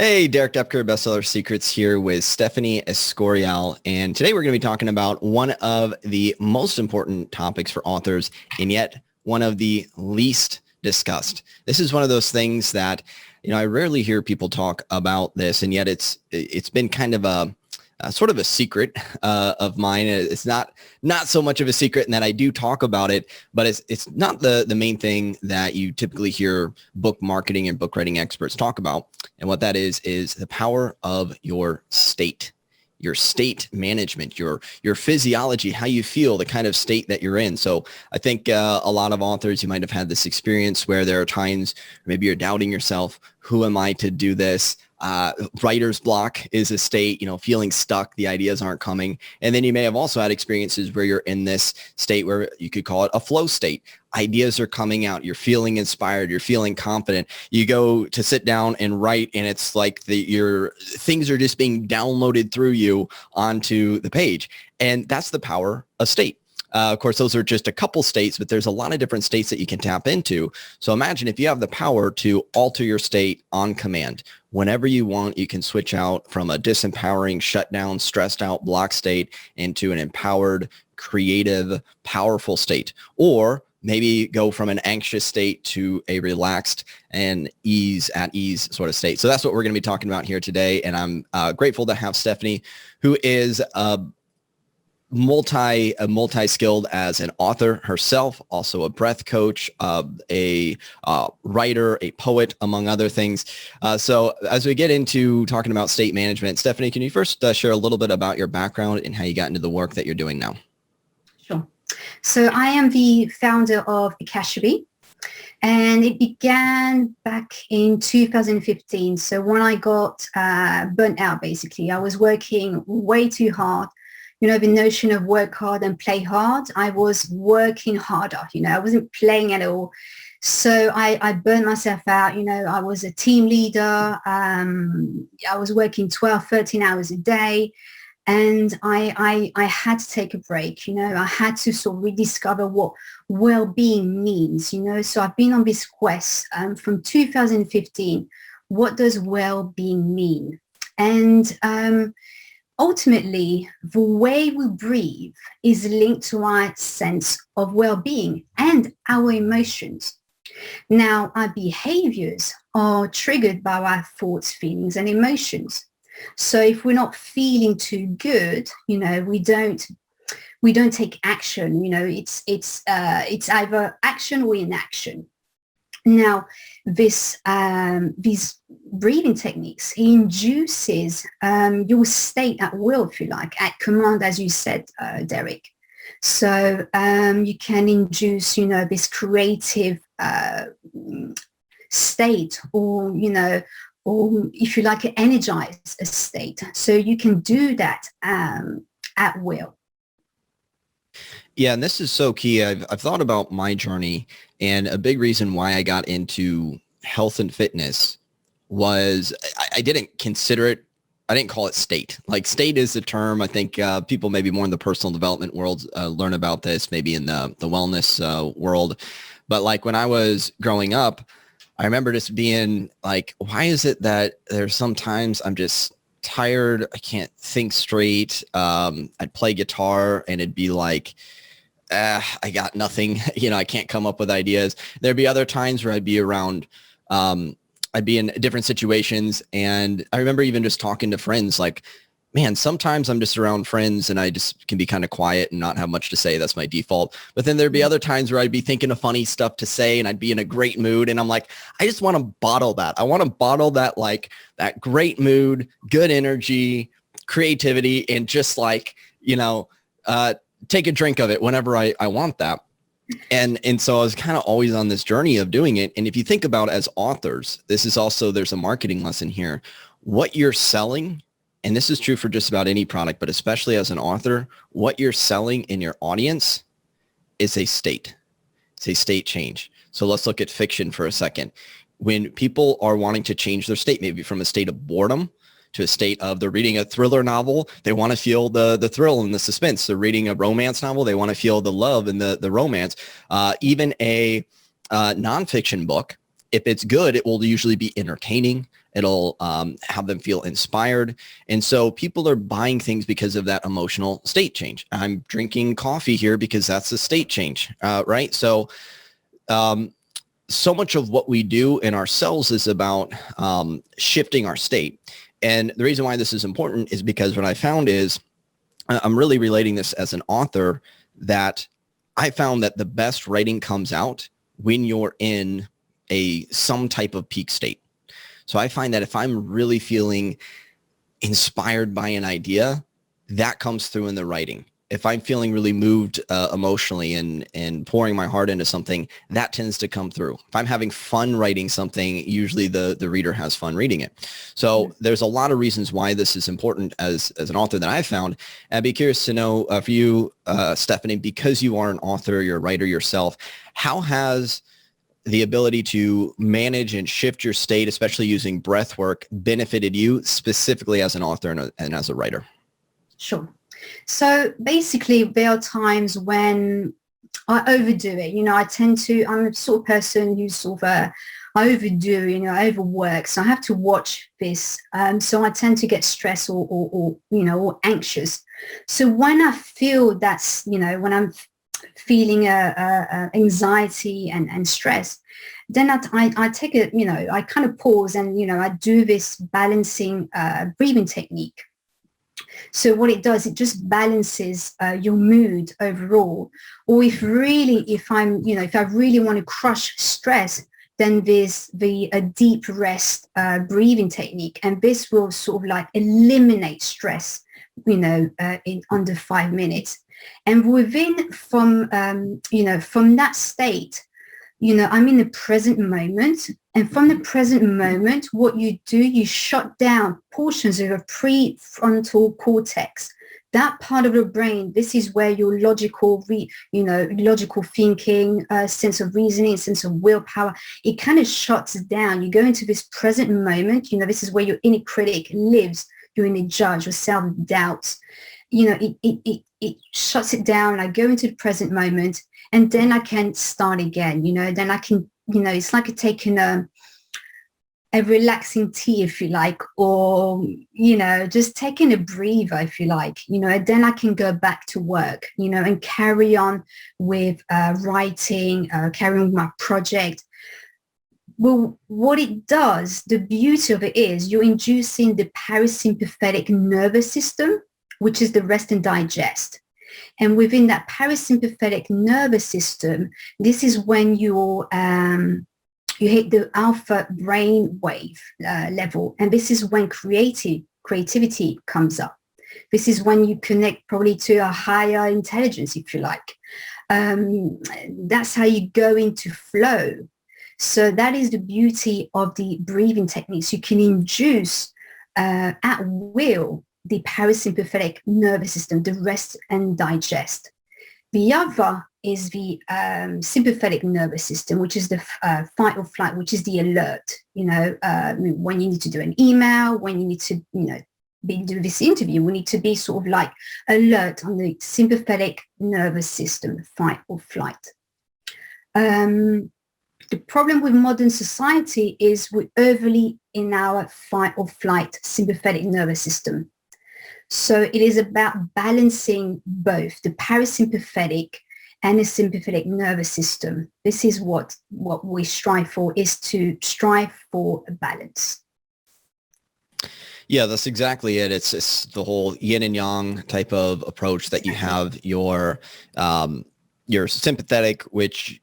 Hey, Derek Depker, Bestseller Secrets here with Stephanie Escorial. And today we're going to be talking about one of the most important topics for authors and yet one of the least discussed. This is one of those things that, I rarely hear people talk about this, and yet it's been kind of a sort of a secret of mine. It's not so much of a secret in that I do talk about it, but it's not the main thing that you typically hear book marketing and book writing experts talk about. And what that is the power of your state management, your physiology, how you feel, the kind of state that you're in. So I think a lot of authors, you might have had this experience where there are times maybe you're doubting yourself. Who am I to do this? Writer's block is a state, feeling stuck, the ideas aren't coming. And then you may have also had experiences where you're in this state where you could call it a flow state. Ideas are coming out. You're feeling inspired. You're feeling confident. You go to sit down and write, and it's like your things are just being downloaded through you onto the page. And that's the power of state. Of course, those are just a couple states, but there's a lot of different states that you can tap into. So imagine if you have the power to alter your state on command. Whenever you want, you can switch out from a disempowering, shut down, stressed out, block state into an empowered, creative, powerful state. Or maybe go from an anxious state to a relaxed and at ease sort of state. So that's what we're going to be talking about here today. And I'm grateful to have Stephanie, who is multi-skilled as an author herself, also a breath coach, a writer, a poet, among other things. So as we get into talking about state management, Stephanie, can you first share a little bit about your background and how you got into the work that you're doing now? Sure. So I am the founder of Akashibi, and it began back in 2015. So when I got burnt out, basically, I was working way too hard. The notion of work hard and play hard, I was working harder, I wasn't playing at all. So I burned myself out. I was a team leader. I was working 12, 13 hours a day. And I had to take a break. I had to sort of rediscover what well-being means, So I've been on this quest from 2015. What does well-being mean? And ultimately, the way we breathe is linked to our sense of well-being and our emotions. Now, our behaviors are triggered by our thoughts, feelings, and emotions. So if we're not feeling too good, we don't take action. It's either action or inaction. Now, these breathing techniques induces your state at will, if you like, at command, as you said, Derek. So you can induce, this creative state, or if you like, energize a state. So you can do that at will. Yeah, and this is so key. I've thought about my journey, and a big reason why I got into health and fitness was I didn't consider it. I didn't call it state. Like, state is the term. I think people maybe more in the personal development world learn about this, maybe in the wellness world. But like when I was growing up, I remember just being like, why is it that there's sometimes I'm just tired, I can't think straight. I'd play guitar and it'd be like, I got nothing, I can't come up with ideas. There'd be other times where I'd be around, I'd be in different situations. And I remember even just talking to friends, like, man, sometimes I'm just around friends and I just can be kind of quiet and not have much to say. That's my default. But then there'd be other times where I'd be thinking of funny stuff to say and I'd be in a great mood. And I'm like, I just want to bottle that. I want to bottle that, like that great mood, good energy, creativity, and just like, take a drink of it whenever I want that. And so I was kind of always on this journey of doing it. And if you think about as authors, this is also, there's a marketing lesson here. What you're selling, and this is true for just about any product, but especially as an author, what you're selling in your audience is a state. It's a state change. So let's look at fiction for a second. When people are wanting to change their state, maybe from a state of boredom to a state of, they're reading a thriller novel, they want to feel the thrill and the suspense. They're reading a romance novel, they want to feel the love and the romance. Even a nonfiction book, if it's good, it will usually be entertaining. It'll have them feel inspired. And so people are buying things because of that emotional state change. I'm drinking coffee here because that's a state change, right? So so much of what we do in ourselves is about shifting our state. And the reason why this is important is because what I found is, I'm really relating this as an author, that I found that the best writing comes out when you're in some type of peak state. So I find that if I'm really feeling inspired by an idea, that comes through in the writing. If I'm feeling really moved emotionally and pouring my heart into something, that tends to come through. If I'm having fun writing something, usually the reader has fun reading it. So there's a lot of reasons why this is important as an author that I've found. I'd be curious to know for you, Stephanie, because you are an author, you're a writer yourself, how has the ability to manage and shift your state, especially using breath work, benefited you specifically as an author and as a writer? Sure. So basically, there are times when I overdo it. I'm a sort of person who's sort of I overdo, I overwork. So I have to watch this. So I tend to get stressed or anxious. So when I feel that's, when I'm feeling anxiety and stress, then I take it, I kind of pause and, I do this balancing breathing technique. So what it does, it just balances your mood overall. Or if I really want to crush stress, then there's a deep rest breathing technique. And this will sort of like eliminate stress, in under 5 minutes. And from that state, I'm in the present moment. And from the present moment, what you do, you shut down portions of your prefrontal cortex. That part of the brain, this is where your logical thinking, sense of reasoning, sense of willpower, it kind of shuts down. You go into this present moment. This is where your inner critic lives, your inner judge, your self-doubts. It shuts it down. I go into the present moment, and then I can start again. Then I can, it's like taking a relaxing tea, if you like, or, just taking a breather, if you like, then I can go back to work, and carry on with writing, carry on with my project. Well, what it does, the beauty of it is you're inducing the parasympathetic nervous system, which is the rest and digest. And within that parasympathetic nervous system, this is when you hit the alpha brain wave level. And this is when creativity comes up. This is when you connect probably to a higher intelligence, if you like. That's how you go into flow. So that is the beauty of the breathing techniques. You can induce at will the parasympathetic nervous system, the rest and digest. The other is the sympathetic nervous system, which is the fight or flight, which is the alert. When you need to do an email, when you need to, do this interview, we need to be sort of like alert on the sympathetic nervous system, fight or flight. The problem with modern society is we're overly in our fight or flight sympathetic nervous system. So it is about balancing both the parasympathetic and the sympathetic nervous system. This is what we strive for, is to strive for a balance. Yeah, that's exactly it. It's the whole yin and yang type of approach that you have your sympathetic, which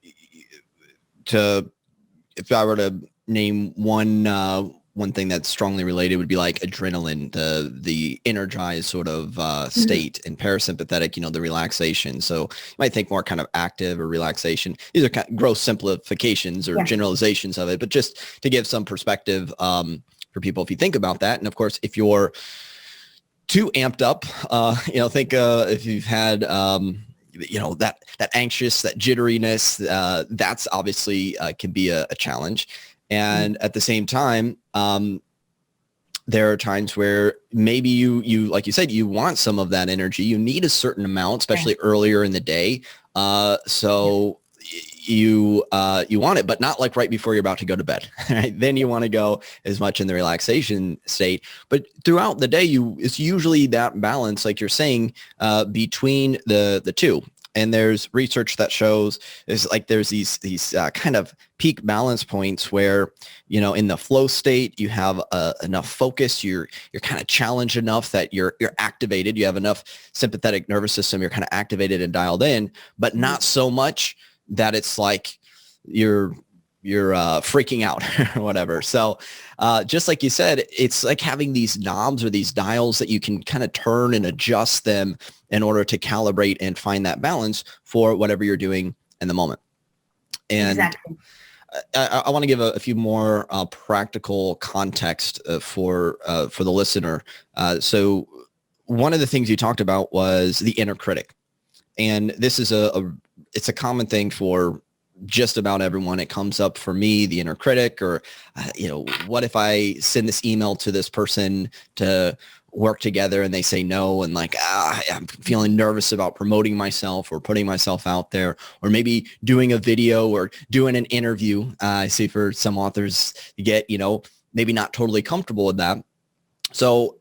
if I were to name one thing that's strongly related would be like adrenaline, the energized sort of state, and parasympathetic, the relaxation. So you might think more kind of active or relaxation. These are kind of gross simplifications or generalizations of it, but just to give some perspective for people, if you think about that. And of course, if you're too amped up, think if you've had that anxious, that jitteriness, that's obviously can be a challenge. And at the same time, there are times where maybe you, like you said, you want some of that energy. You need a certain amount, especially earlier in the day. So you want it, but not like right before you're about to go to bed. Right? Then you want to go as much in the relaxation state. But throughout the day, it's usually that balance, like you're saying, between the two. And there's research that shows is like there's these kind of peak balance points where, in the flow state, you have enough focus, you're kind of challenged enough that you're activated, you have enough sympathetic nervous system, you're kind of activated and dialed in, but not so much that it's like you're freaking out or whatever. So just like you said, it's like having these knobs or these dials that you can kind of turn and adjust them in order to calibrate and find that balance for whatever you're doing in the moment. And exactly. I want to give a few more practical context for the listener. So one of the things you talked about was the inner critic. And this is it's a common thing for just about everyone. It comes up for me, the inner critic, or, what if I send this email to this person to work together and they say no, and like, I'm feeling nervous about promoting myself or putting myself out there, or maybe doing a video or doing an interview. I see for some authors you get, maybe not totally comfortable with that. So,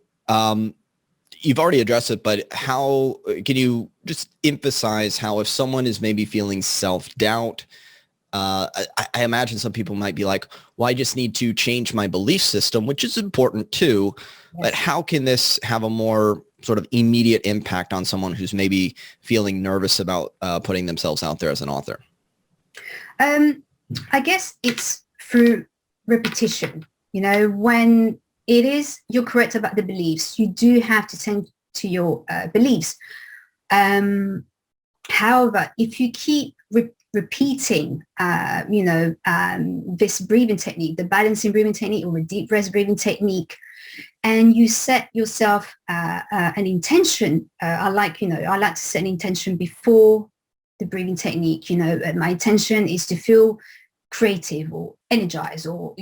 you've already addressed it, but how can you just emphasize how if someone is maybe feeling self-doubt, I imagine some people might be like, well, I just need to change my belief system, which is important too. Yes. But how can this have a more sort of immediate impact on someone who's maybe feeling nervous about putting themselves out there as an author? I guess it's through repetition. When it is, you're correct about the beliefs. You do have to tend to your beliefs. However, if you keep repeating, this breathing technique, the balancing breathing technique or the deep breath breathing technique, and you set yourself an intention, I like to set an intention before the breathing technique. My intention is to feel creative or energized, or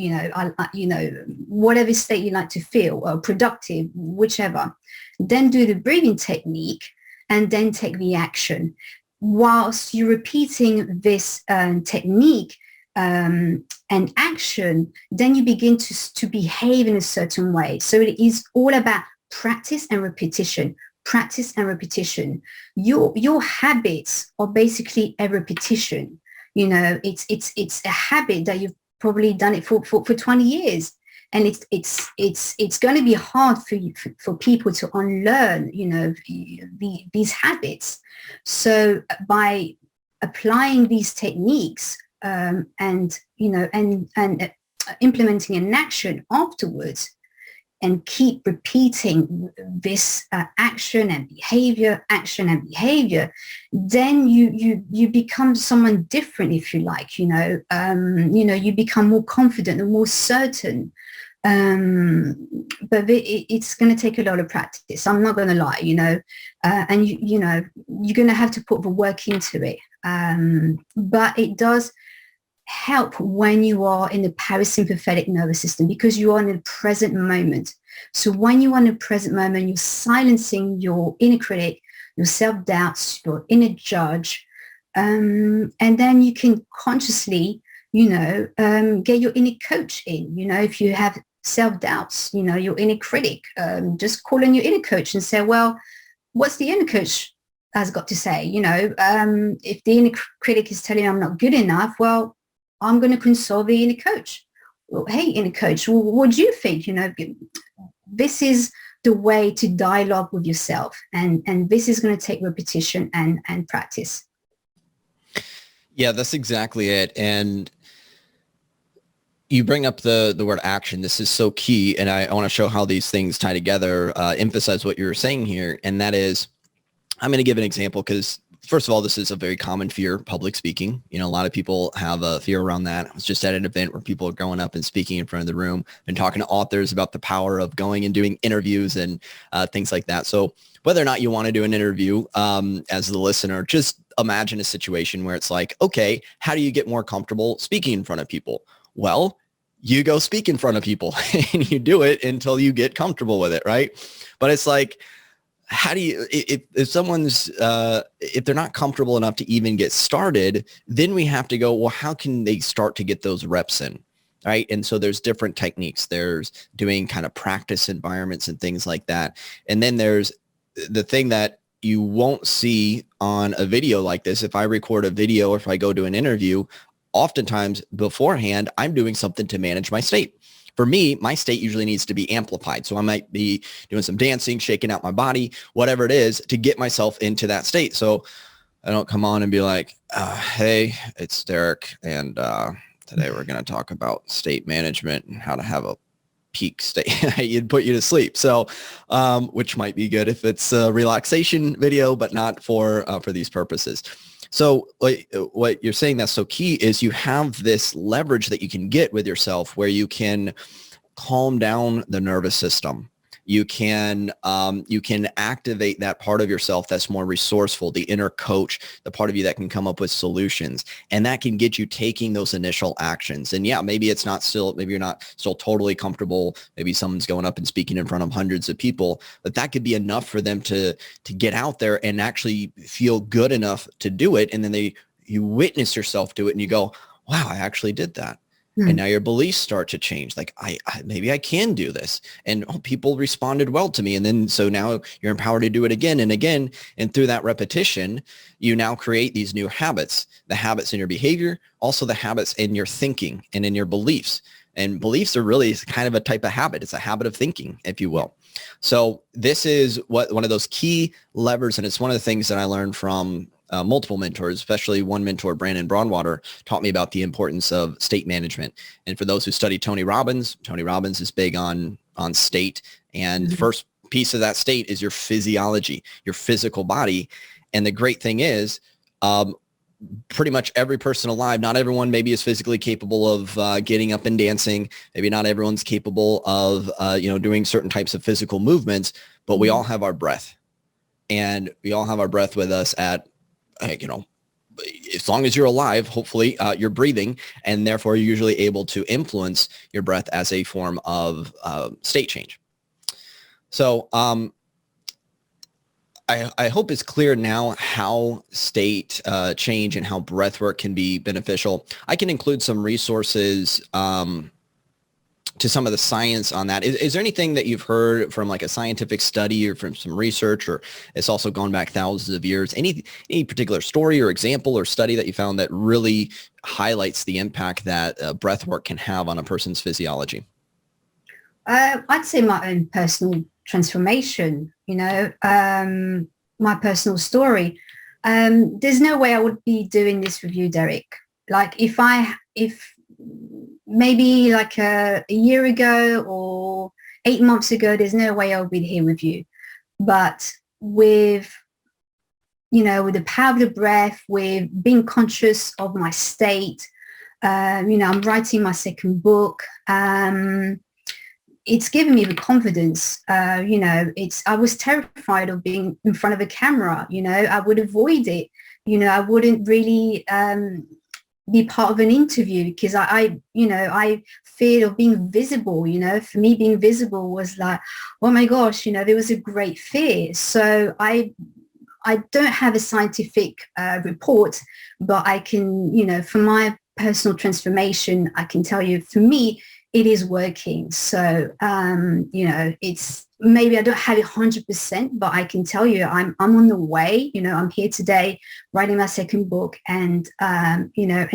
whatever state you like to feel, or productive, whichever. Then do the breathing technique and then take the action. Whilst you're repeating this technique and action, then you begin to behave in a certain way. So it is all about practice and repetition. Practice and repetition. Your habits are basically a repetition. It's a habit that you've probably done it for 20 years. And it's going to be hard for people to unlearn, these habits. So by applying these techniques and implementing an action afterwards, and keep repeating this action and behavior, then you become someone different, if you like. You become more confident and more certain. But it's going to take a lot of practice. I'm not going to lie, and you're going to have to put the work into it. But it does help when you are in the parasympathetic nervous system, because you are in the present moment. So when you are in the present moment, you're silencing your inner critic, your self-doubts, your inner judge, and then you can consciously, get your inner coach in. If you have self-doubts, your inner critic, just call on your inner coach and say, well, what's the inner coach has got to say? If the inner critic is telling me I'm not good enough, well, I'm going to consult the inner coach. Well, hey, inner coach, well, what do you think? This is the way to dialogue with yourself. And this is going to take repetition and practice. Yeah, that's exactly it. And you bring up the word action. This is so key. And I want to show how these things tie together, emphasize what you're saying here. And that is, I'm going to give an example because first of all, this is a very common fear, public speaking. A lot of people have a fear around that. I was just at an event where people are going up and speaking in front of the room and talking to authors about the power of going and doing interviews and things like that. So whether or not you want to do an interview as the listener, just imagine a situation where it's like, okay, how do you get more comfortable speaking in front of people? Well, you go speak in front of people and you do it until you get comfortable with it, right? But it's like, how do you, if someone's, if they're not comfortable enough to even get started, then we have to go, well, how can they start to get those reps in? Right. And so there's different techniques. There's doing kind of practice environments and things like that. And then there's the thing that you won't see on a video like this. If I record a video or if I go to an interview, oftentimes beforehand, I'm doing something to manage my state. For me, my state usually needs to be amplified. So I might be doing some dancing, shaking out my body, whatever it is to get myself into that state. So I don't come on and be like, hey, it's Derek. And today we're going to talk about state management and how to have a peak state. You'd put you to sleep. So, which might be good if it's a relaxation video, but not for these purposes. So what you're saying that's so key is you have this leverage that you can get with yourself where you can calm down the nervous system. You can activate that part of yourself that's more resourceful, the inner coach, the part of you that can come up with solutions, and that can get you taking those initial actions. And yeah, maybe you're not still totally comfortable. Maybe someone's going up and speaking in front of hundreds of people, but that could be enough for them to get out there and actually feel good enough to do it. And then you witness yourself do it and you go, wow, I actually did that. And now your beliefs start to change. Like, maybe I can do this. And people responded well to me. And then, so now you're empowered to do it again and again. And through that repetition, you now create these new habits, the habits in your behavior, also the habits in your thinking and in your beliefs. And beliefs are really kind of a type of habit. It's a habit of thinking, if you will. So this is one of those key levers. And it's one of the things that I learned from multiple mentors, especially one mentor, Brandon Broadwater, taught me about the importance of state management. And for those who study Tony Robbins is big on state. And the first piece of that state is your physiology, your physical body. And the great thing is, pretty much every person alive, not everyone maybe is physically capable of getting up and dancing. Maybe not everyone's capable of, doing certain types of physical movements, but we all have our breath. And we all have our breath with us at, as long as you're alive, hopefully you're breathing, and therefore you're usually able to influence your breath as a form of state change. So I hope it's clear now how state change and how breath work can be beneficial. I can include some resources to some of the science on that. Is there anything that you've heard from like a scientific study or from some research, or it's also gone back thousands of years? Any particular story or example or study that you found that really highlights the impact that breath work can have on a person's physiology? I'd say my own personal transformation, my personal story. There's no way I would be doing this with you, Derek. Like if maybe like a year ago or 8 months ago, there's no way I'll be here with you. But with the power of the breath, with being conscious of my state, I'm writing my second book. It's given me the confidence. I was terrified of being in front of a camera. I would avoid it. I wouldn't really be part of an interview because I feared of being visible. For me, being visible was like, oh my gosh, there was a great fear. So I don't have a scientific report, but I can, for my personal transformation, I can tell you, for me, it is working. So, it's maybe I don't have it 100%, but I can tell you I'm on the way. I'm here today writing my second book and, and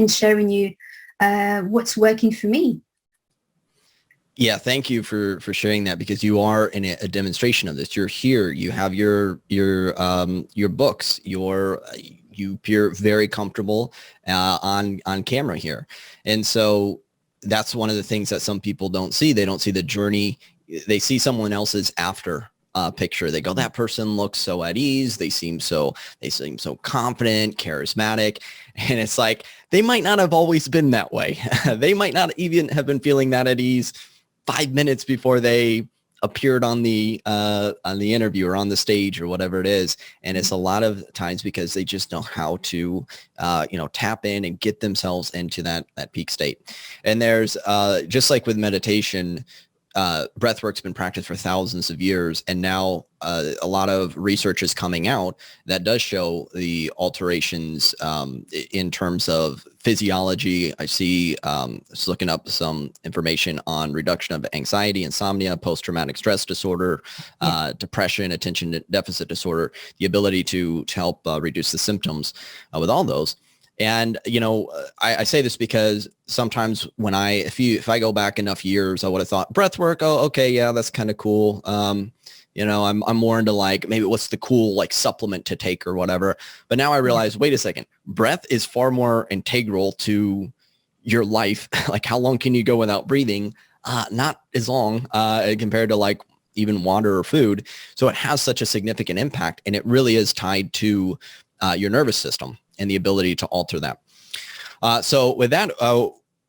sharing you what's working for me. Yeah, thank you for sharing that, because you are in a demonstration of this. You're here. You have your books. You appear very comfortable on camera here, and so that's one of the things that some people don't see. They don't see the journey. They see someone else's after picture. They go, that person looks so at ease. They seem so confident, charismatic. And it's like, they might not have always been that way. They might not even have been feeling that at ease 5 minutes before they appeared on the interview or on the stage or whatever it is. And it's a lot of times because they just know how to, tap in and get themselves into that peak state. And there's just like with meditation, breathwork's been practiced for thousands of years, and now a lot of research is coming out that does show the alterations in terms of physiology. I see just looking up some information on reduction of anxiety, insomnia, post-traumatic stress disorder, depression, attention deficit disorder, the ability to help reduce the symptoms with all those. And, I say this because sometimes when if I go back enough years, I would have thought breath work. Oh, okay. Yeah, that's kind of cool. I'm more into like, maybe what's the cool like supplement to take or whatever. But now I realize, wait a second, breath is far more integral to your life. Like how long can you go without breathing? Not as long compared to like even water or food. So it has such a significant impact, and it really is tied to your nervous system and the ability to alter that. So with that,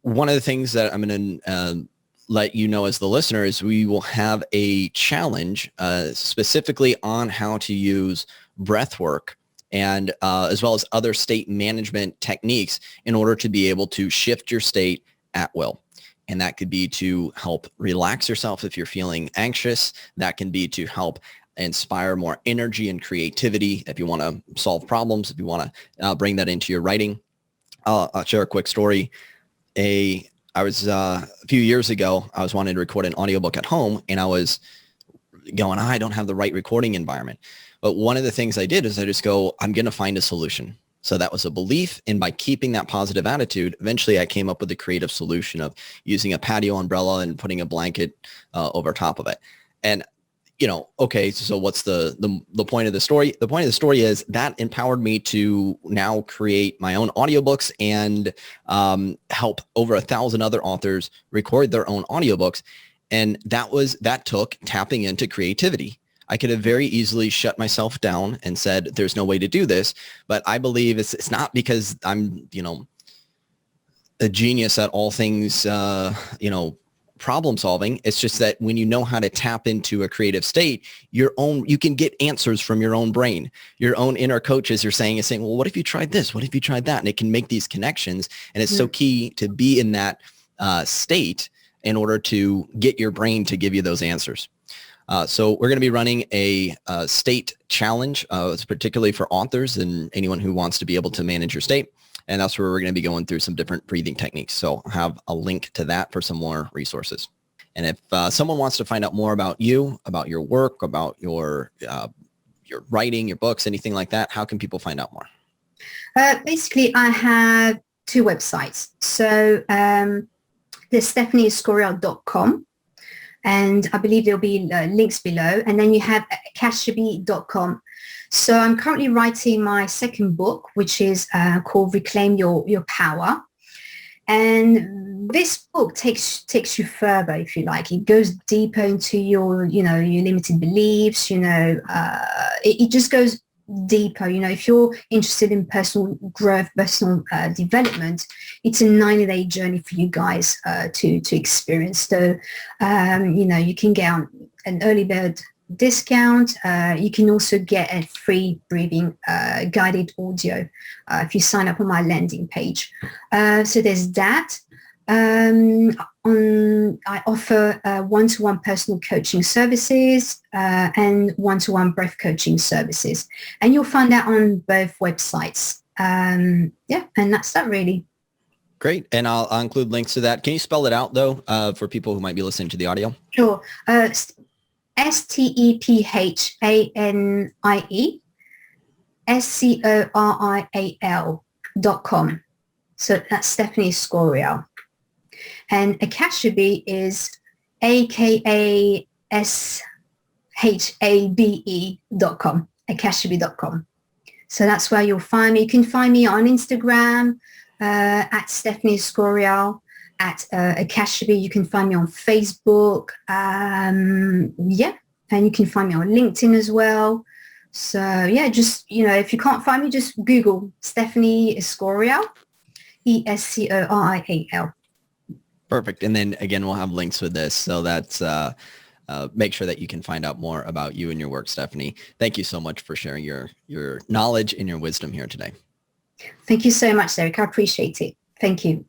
one of the things that I'm going to let you know as the listener is we will have a challenge specifically on how to use breath work and as well as other state management techniques in order to be able to shift your state at will. And that could be to help relax yourself if you're feeling anxious. That can be to help inspire more energy and creativity if you want to solve problems, if you want to bring that into your writing. I'll share a quick story. I was a few years ago, I was wanting to record an audiobook at home, and I was going, I don't have the right recording environment. But one of the things I did is I just go, I'm going to find a solution. So that was a belief. And by keeping that positive attitude, eventually I came up with the creative solution of using a patio umbrella and putting a blanket over top of it. And okay, so what's the point of the story? The point of the story is that empowered me to now create my own audiobooks and help over 1,000 other authors record their own audiobooks. And that took tapping into creativity. I could have very easily shut myself down and said, there's no way to do this. But I believe it's not because I'm, a genius at all things, problem solving. It's just that when you know how to tap into a creative state, you can get answers from your own brain. Your own inner coaches are saying, well, what if you tried this? What if you tried that? And it can make these connections. And it's so key to be in that state in order to get your brain to give you those answers. So we're going to be running a state challenge. It's particularly for authors and anyone who wants to be able to manage your state. And that's where we're going to be going through some different breathing techniques. So I'll have a link to that for some more resources. And if someone wants to find out more about you, about your work, about your writing, your books, anything like that, how can people find out more? Basically, I have two websites. So there's stephaniescorial.com. And I believe there'll be links below. And then you have akashabi.com. So I'm currently writing my second book, which is called Reclaim Your Power. And this book takes you further, if you like. It goes deeper into your limited beliefs. It just goes deeper. If you're interested in personal growth, personal development, it's a 90-day journey for you guys to experience. So, you can get an early bird discount. You can also get a free breathing guided audio if you sign up on my landing page. So there's that. I offer one-to-one personal coaching services and one-to-one breath coaching services. And you'll find that on both websites. And that's that really. Great. And I'll include links to that. Can you spell it out, though, for people who might be listening to the audio? Sure. STEPHANIE SCORIAL.com. So that's Stephanie Escorial. And Akashabi is AKASHABE.com, Akashabi.com. So that's where you'll find me. You can find me on Instagram at Stephanie Escorial, at Akashabi. You can find me on Facebook. And you can find me on LinkedIn as well. So just, if you can't find me, just Google Stephanie Escorial, ESCORIAL. Perfect. And then again, we'll have links with this. So that's make sure that you can find out more about you and your work, Stephanie. Thank you so much for sharing your knowledge and your wisdom here today. Thank you so much, Derek. I appreciate it. Thank you.